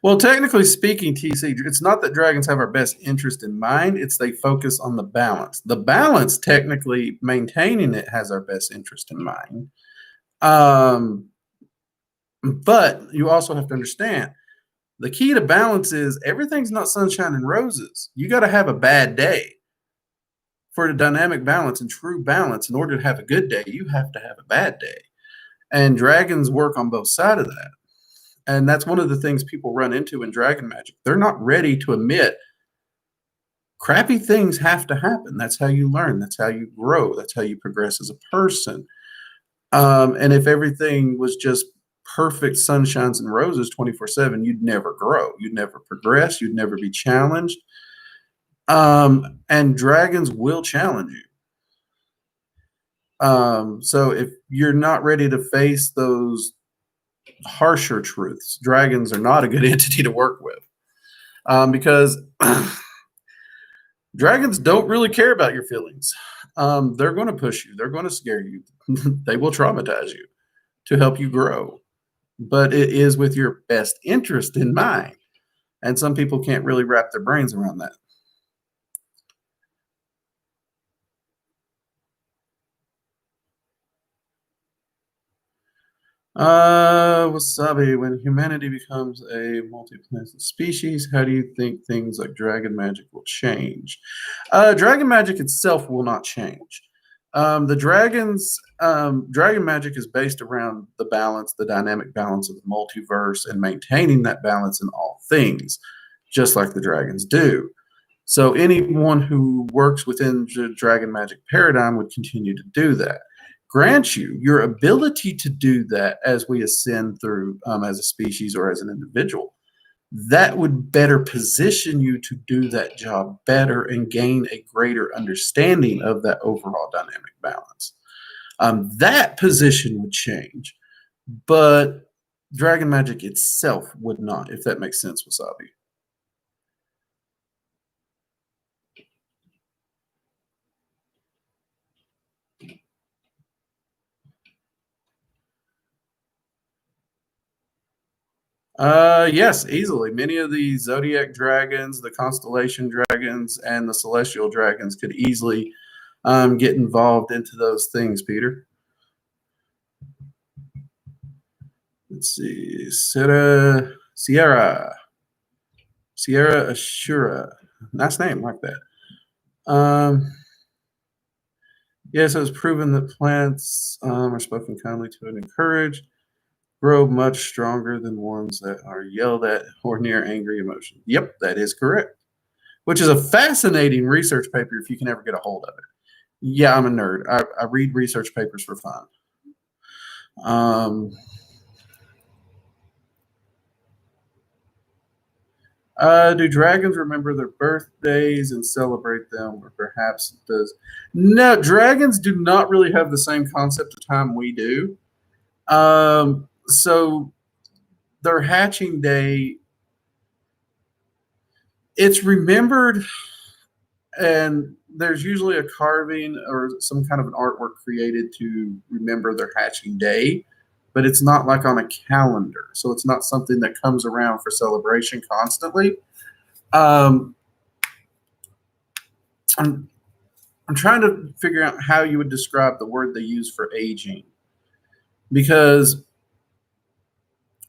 Well, technically speaking, TC, it's not that dragons have our best interest in mind, it's they focus on the balance. The balance, technically maintaining it, has our best interest in mind. But you also have to understand the key to balance is everything's not sunshine and roses. You got to have a bad day. For the dynamic balance and true balance, in order to have a good day, you have to have a bad day. And dragons work on both sides of that. And that's one of the things people run into in dragon magic. They're not ready to admit crappy things have to happen. That's how you learn. That's how you grow. That's how you progress as a person. And if everything was just perfect sunshines and roses 24/7, you'd never grow. You'd never progress. You'd never be challenged. And dragons will challenge you. So if you're not ready to face those harsher truths, dragons are not a good entity to work with. Because dragons don't really care about your feelings. They're going to push you. They're going to scare you. They will traumatize you to help you grow. But it is with your best interest in mind. And some people can't really wrap their brains around that. Wasabi, when humanity becomes a multi-planet species, how do you think things like dragon magic will change? Dragon magic itself will not change. Dragon magic is based around the balance, the dynamic balance of the multiverse, and maintaining that balance in all things, just like the dragons do. So anyone who works within the dragon magic paradigm would continue to do that. Grant you your ability to do that as we ascend through as a species or as an individual. That would better position you to do that job better and gain a greater understanding of that overall dynamic balance. That position would change, but dragon magic itself would not, if that makes sense, Wasabi. Yes, easily. Many of the zodiac dragons, the constellation dragons, and the celestial dragons could easily get involved into those things, Peter. Let's see. Sierra Ashura. Nice name, like that. Yes, it was proven that plants are spoken kindly to and encouraged, grow much stronger than ones that are yelled at or near angry emotion. Yep, that is correct. Which is a fascinating research paper if you can ever get a hold of it. Yeah, I'm a nerd. I read research papers for fun. Do dragons remember their birthdays and celebrate them, or perhaps does? No, dragons do not really have the same concept of time we do. So their hatching day, it's remembered, and there's usually a carving or some kind of an artwork created to remember their hatching day, but it's not like on a calendar. So it's not something that comes around for celebration constantly. Um, I'm trying to figure out how you would describe the word they use for aging, because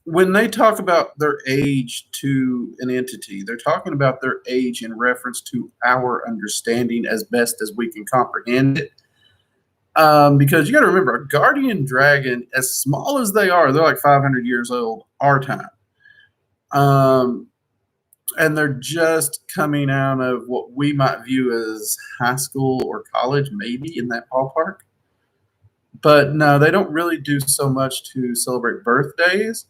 when they talk about their age to an entity, they're talking about their age in reference to our understanding as best as we can comprehend it. Because you got to remember, a guardian dragon, as small as they are, they're like 500 years old our time. And they're just coming out of what we might view as high school or college, maybe in that ballpark. But no, they don't really do so much to celebrate birthdays.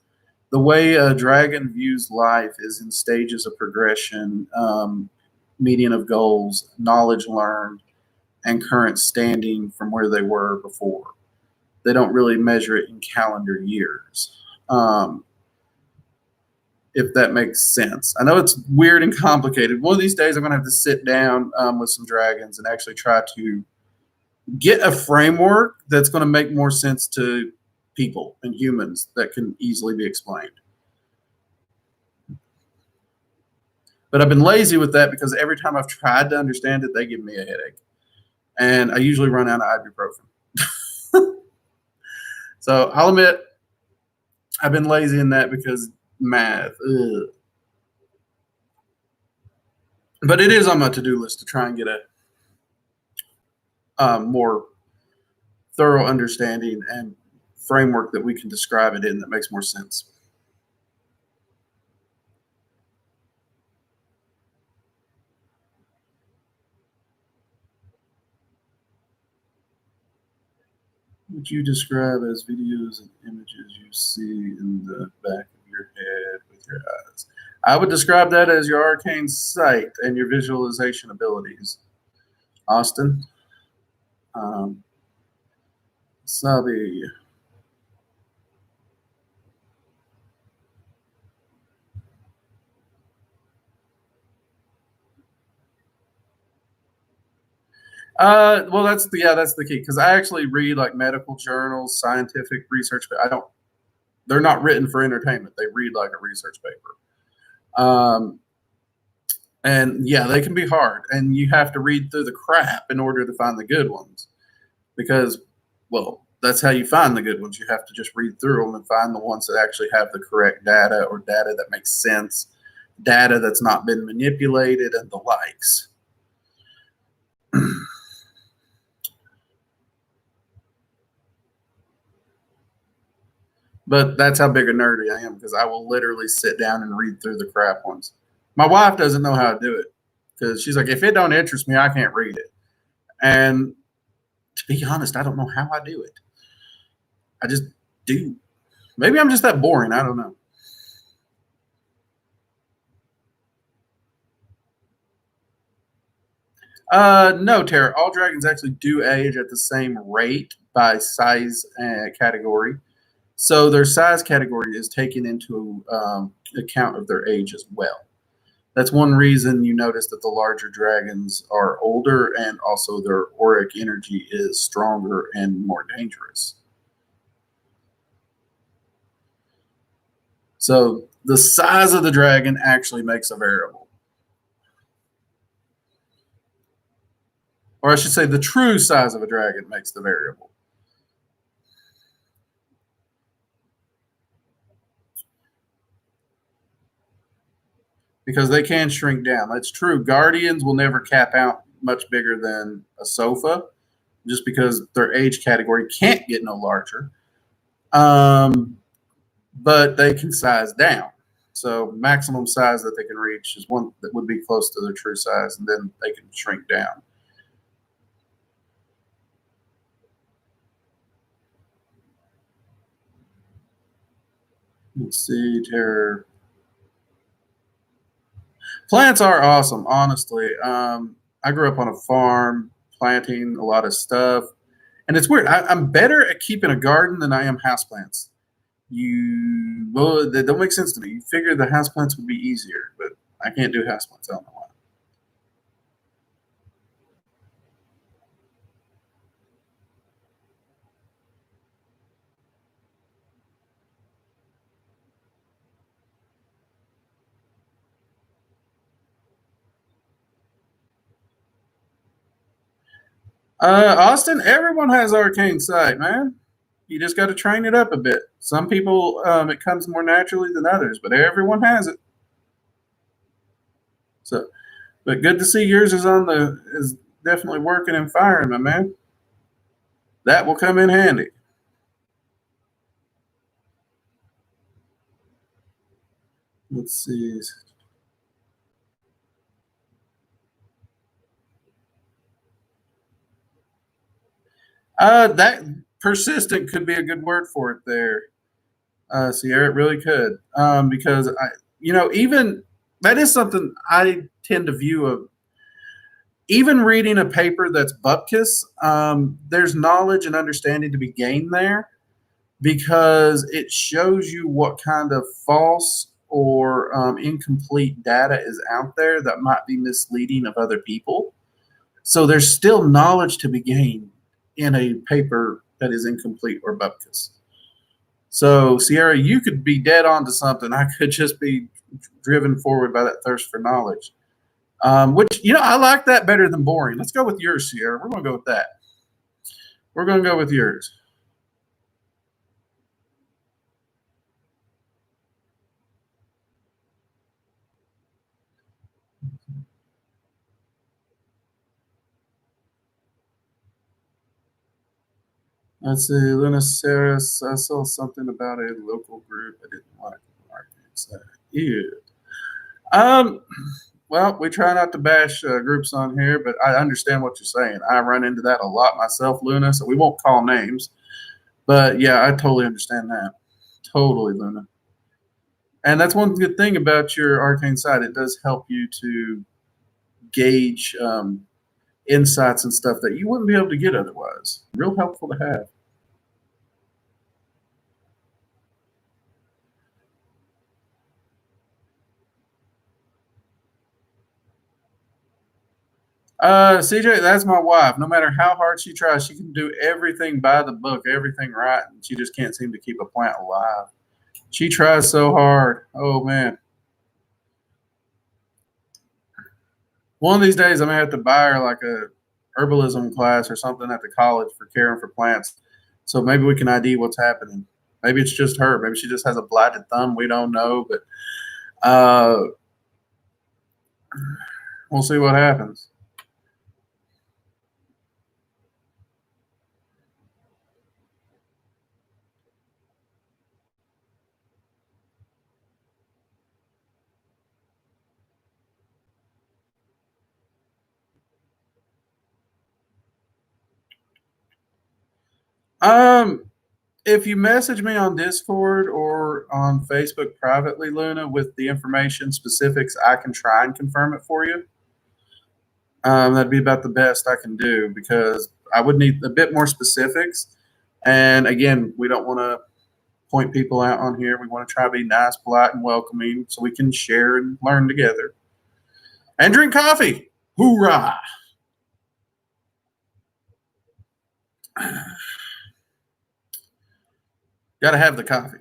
The way a dragon views life is in stages of progression, median of goals, knowledge learned, and current standing from where they were before. They don't really measure it in calendar years, if that makes sense. I know it's weird and complicated. One of these days, I'm going to have to sit down with some dragons and actually try to get a framework that's going to make more sense to people and humans that can easily be explained. But I've been lazy with that because every time I've tried to understand it, they give me a headache. And I usually run out of ibuprofen. So I'll admit, I've been lazy in that because math. Ugh. But it is on my to-do list to try and get a more thorough understanding and framework that we can describe it in that makes more sense. Would you describe as videos and images you see in the back of your head with your eyes? I would describe that as your arcane sight and your visualization abilities. Austin? Sabi. Well, that's the key, because I actually read like medical journals, scientific research, but I don't. They're not written for entertainment. They read like a research paper. And yeah, they can be hard, and you have to read through the crap in order to find the good ones, because, well, that's how you find the good ones. You have to just read through them and find the ones that actually have the correct data, or data that makes sense, data that's not been manipulated, and the likes. But that's how big a nerdy I am, because I will literally sit down and read through the crap ones. My wife doesn't know how to do it, because she's like, if it don't interest me, I can't read it. And to be honest, I don't know how I do it. I just do. Maybe I'm just that boring. I don't know. No, Tara. All dragons actually do age at the same rate by size category. So their size category is taken into account of their age as well. That's one reason you notice that the larger dragons are older, and also their auric energy is stronger and more dangerous. So the size of the dragon actually makes a variable. Or I should say, the true size of a dragon makes the variable. Because they can shrink down. That's true. Guardians will never cap out much bigger than a sofa, just because their age category can't get no larger. But they can size down. So maximum size that they can reach is one that would be close to their true size, and then they can shrink down. Let's see, terror. Plants are awesome, honestly. I grew up on a farm planting a lot of stuff, and it's weird. I'm better at keeping a garden than I am houseplants. That don't make sense to me. You figure the houseplants would be easier, but I can't do houseplants. I don't know why. Austin, everyone has arcane sight, man. You just got to train it up a bit. Some people, it comes more naturally than others, but everyone has it. So, but good to see yours is definitely working and firing, my man. That will come in handy. Let's see. That persistent could be a good word for it there, Sierra. It really could, because even that is something I tend to view of. Even reading a paper that's bupkis, there's knowledge and understanding to be gained there because it shows you what kind of false or incomplete data is out there that might be misleading of other people. So there's still knowledge to be gained in a paper that is incomplete or bupkis. So Sierra, you could be dead on to something. I could just be driven forward by that thirst for knowledge. Which I like that better than boring. Let's go with yours, Sierra. We're going to go with that. We're going to go with yours. Let's see, Luna Saris. I saw something about a local group. I didn't like it. Ew. Um, well, we try not to bash groups on here, but I understand what you're saying. I run into that a lot myself, Luna, so we won't call names. But yeah, I totally understand that. Totally, Luna. And that's one good thing about your arcane side. It does help you to gauge insights and stuff that you wouldn't be able to get otherwise. Real helpful to have. CJ, that's my wife. No matter how hard she tries, she can do everything by the book, everything right, and she just can't seem to keep a plant alive. She tries so hard. Oh man. One of these days, I may have to buy her like a herbalism class or something at the college for caring for plants. So maybe we can ID what's happening. Maybe it's just her. Maybe she just has a blighted thumb. We don't know, but uh, we'll see what happens. Um, if you message me on Discord or on Facebook privately, Luna, with the information specifics, I can try and confirm it for you. That'd be about the best I can do because I would need a bit more specifics. And again, we don't want to point people out on here. We want to try to be nice, polite, and welcoming so we can share and learn together and drink coffee. Hoorah! Got to have the coffee.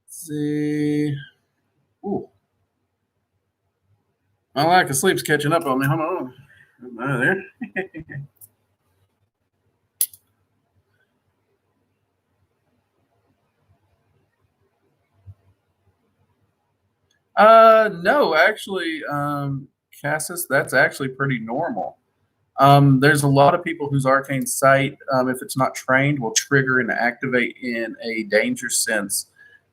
Let's see. Ooh, my lack of sleep's catching up on me. Hold on. There. No, actually, Cassis, that's actually pretty normal. There's a lot of people whose arcane sight, if it's not trained, will trigger and activate in a danger sense,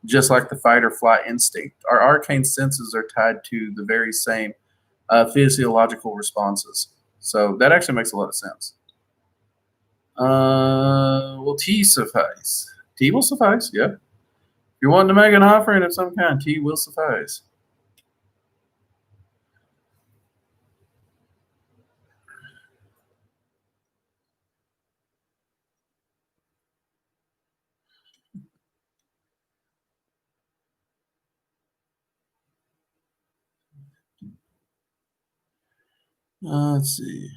just like the fight or flight instinct. Our arcane senses are tied to the very same physiological responses. So that actually makes a lot of sense. Will tea suffice? Tea will suffice, yeah. If you're wanting to make an offering of some kind, tea will suffice. Let's see.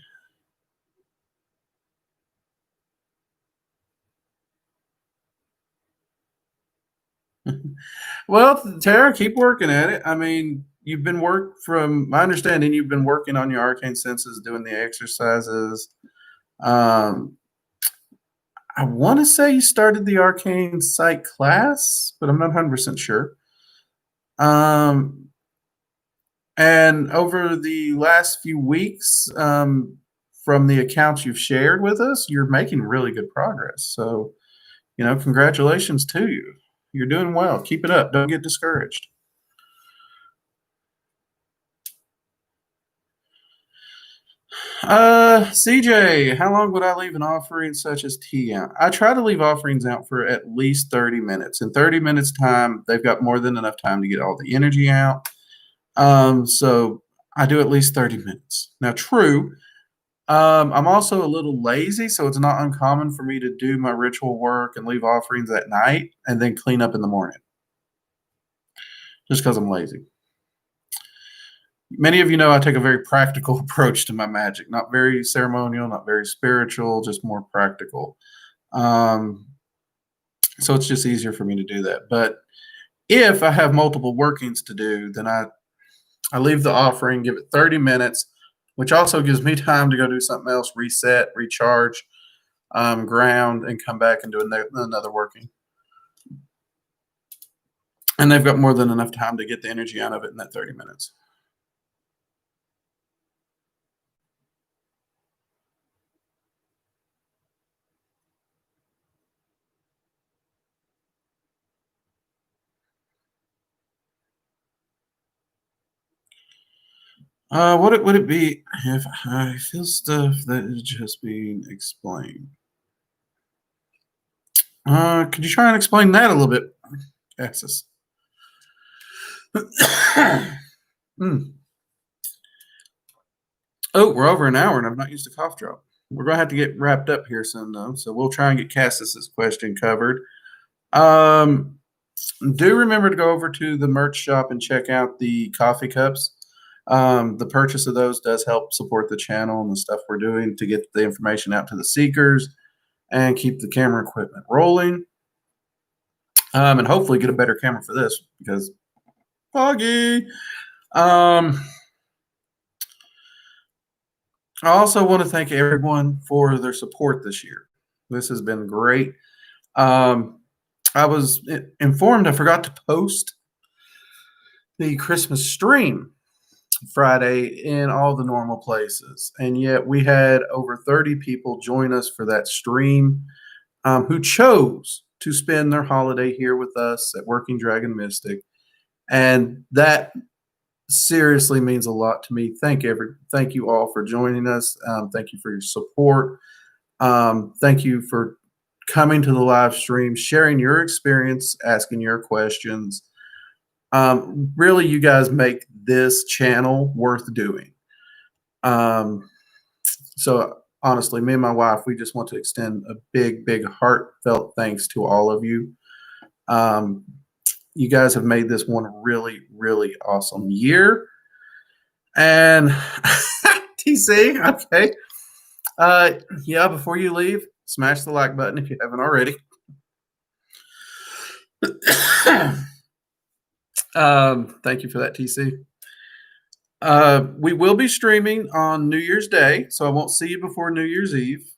Well, Tara, keep working at it. I mean, you've been from my understanding, you've been working on your arcane senses, doing the exercises. Um, I want to say you started the arcane sight class, but I'm not 100% sure. Um, and over the last few weeks, from the accounts you've shared with us, you're making really good progress. So, congratulations to you. You're doing well. Keep it up. Don't get discouraged. CJ, how long would I leave an offering such as tea out? I try to leave offerings out for at least 30 minutes. In 30 minutes time, they've got more than enough time to get all the energy out. So I do at least 30 minutes. Now, true, I'm also a little lazy, so it's not uncommon for me to do my ritual work and leave offerings at night and then clean up in the morning just because I'm lazy. Many of you know I take a very practical approach to my magic, not very ceremonial, not very spiritual, just more practical. Um, so it's just easier for me to do that. But if I have multiple workings to do, then I leave the offering, give it 30 minutes, which also gives me time to go do something else, reset, recharge, ground, and come back and do another working. And they've got more than enough time to get the energy out of it in that 30 minutes. What would it be if I feel stuff that is just being explained? Could you try and explain that a little bit, Axis? Mm. Oh, we're over an hour, and I've not used a cough drop. We're gonna have to get wrapped up here soon, though, so we'll try and get Cassis's question covered. Um, do remember to go over to the merch shop and check out the coffee cups. The purchase of those does help support the channel and the stuff we're doing to get the information out to the seekers and keep the camera equipment rolling. And hopefully get a better camera for this because foggy. Um, I also want to thank everyone for their support this year. This has been great. Um, I was informed I forgot to post the Christmas stream Friday in all the normal places. And yet we had over 30 people join us for that stream who chose to spend their holiday here with us at Working Dragon Mystic. And that seriously means a lot to me. Thank you all for joining us. Thank you for your support. Thank you for coming to the live stream, sharing your experience, asking your questions. Really, you guys make this channel worth doing. So honestly, me and my wife, we just want to extend a big, big heartfelt thanks to all of you. You guys have made this one really, really awesome year. And TC, okay. Yeah, before you leave, smash the like button if you haven't already. Thank you for that, TC. We will be streaming on New Year's Day, so I won't see you before New Year's Eve.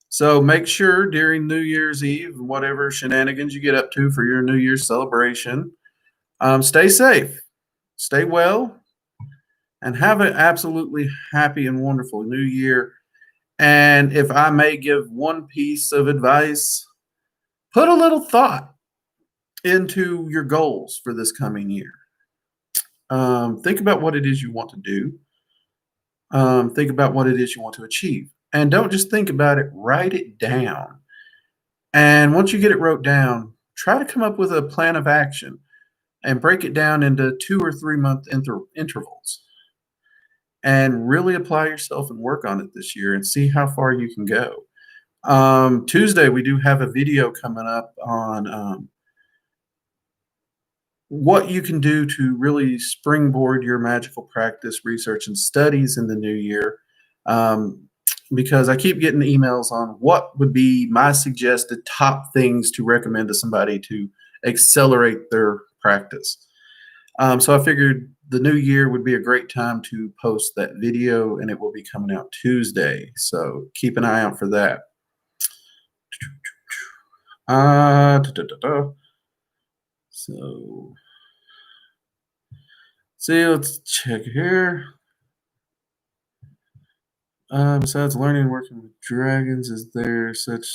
So make sure during New Year's Eve, whatever shenanigans you get up to for your New Year's celebration, stay safe, stay well, and have an absolutely happy and wonderful New Year. And if I may give one piece of advice, put a little thought into your goals for this coming year. Think about what it is you want to do. Think about what it is you want to achieve. And don't just think about it, write it down. And once you get it wrote down, try to come up with a plan of action and break it down into 2 or 3 month intervals. And really apply yourself and work on it this year and see how far you can go. Tuesday, we do have a video coming up on what you can do to really springboard your magical practice, research, and studies in the new year. Because I keep getting emails on what would be my suggested top things to recommend to somebody to accelerate their practice. So I figured the new year would be a great time to post that video, and it will be coming out Tuesday. So keep an eye out for that. So, see, let's check here. Besides learning and working with dragons, is there such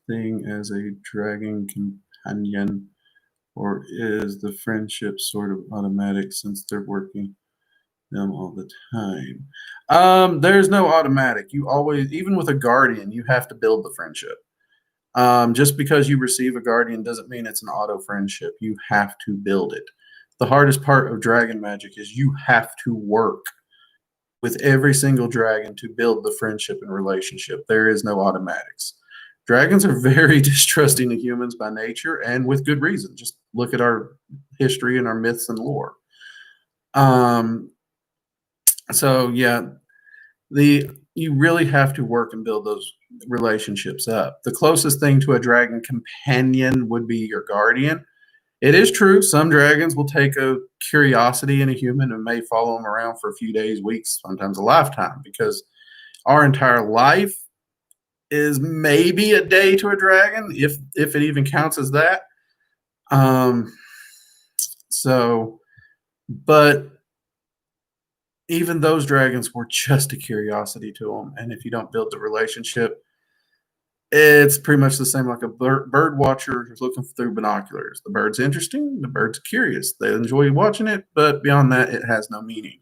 thing as a dragon companion, or is the friendship sort of automatic since they're working them all the time? There's no automatic. You always, even with a guardian, you have to build the friendship. Just because you receive a guardian doesn't mean it's an auto friendship. You have to build it. The hardest part of dragon magic is you have to work with every single dragon to build the friendship and relationship. There is no automatics. Dragons are very distrusting of humans by nature, and with good reason. Just look at our history and our myths and lore. So yeah, you really have to work and build those relationships up. The closest thing to a dragon companion would be your guardian. It is true, some dragons will take a curiosity in a human and may follow them around for a few days, weeks, sometimes a lifetime, because our entire life is maybe a day to a dragon, if it even counts as that. But even those dragons were just a curiosity to them, and if you don't build the relationship, it's pretty much the same like a bird watcher who's looking through binoculars. The bird's interesting, the bird's curious. They enjoy watching it, but beyond that, it has no meaning.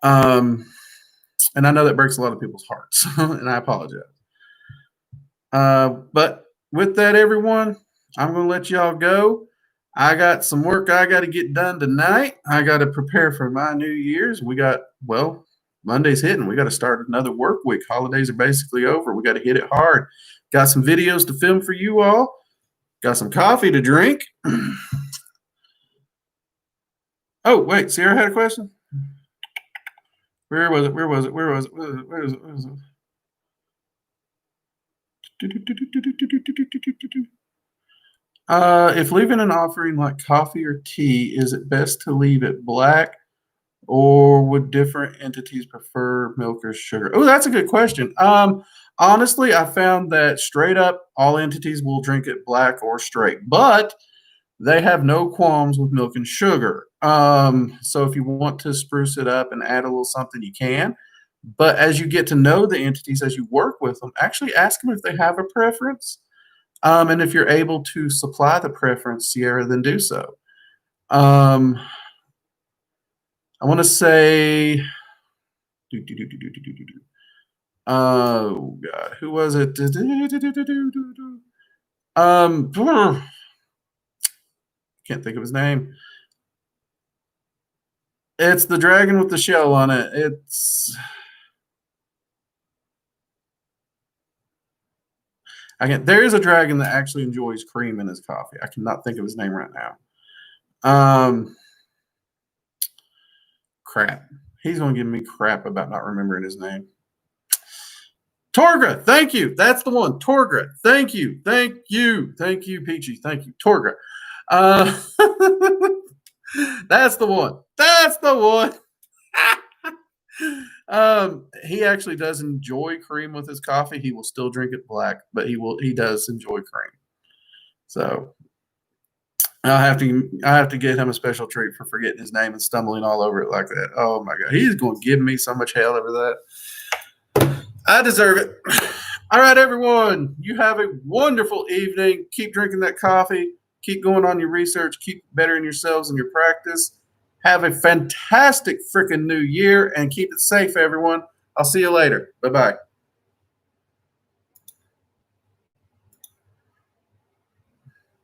And I know that breaks a lot of people's hearts, and I apologize. But with that, everyone, I'm going to let y'all go. I got some work I got to get done tonight. I got to prepare for my New Year's. Monday's hitting. We got to start another work week. Holidays are basically over. We got to hit it hard. Got some videos to film for you all. Got some coffee to drink. Oh, wait. Sierra had a question? Where was it? If leaving an offering like coffee or tea, is it best to leave it black, or would different entities prefer milk or sugar? Oh, that's a good question. Honestly, I found that straight up all entities will drink it black or straight, but they have no qualms with milk and sugar. So if you want to spruce it up and add a little something, you can. But as you get to know the entities, as you work with them, actually ask them if they have a preference. And if you're able to supply the preference, Sierra, then do so. I want to say, oh God, who was it? Can't think of his name. It's the dragon with the shell on it. There is a dragon that actually enjoys cream in his coffee. I cannot think of his name right now. Crap. He's going to give me crap about not remembering his name. Torgra. Thank you. That's the one. Torgra. Thank you. Thank you. Thank you, Peachy. Thank you. Torgra. That's the one. That's the one. He actually does enjoy cream with his coffee. He will still drink it black, but he does enjoy cream. So I have to get him a special treat for forgetting his name and stumbling all over it like that. Oh my God. He's going to give me so much hell over that. I deserve it. All right, everyone. You have a wonderful evening. Keep drinking that coffee. Keep going on your research. Keep bettering yourselves in your practice. Have a fantastic freaking new year and keep it safe, everyone. I'll see you later. Bye-bye.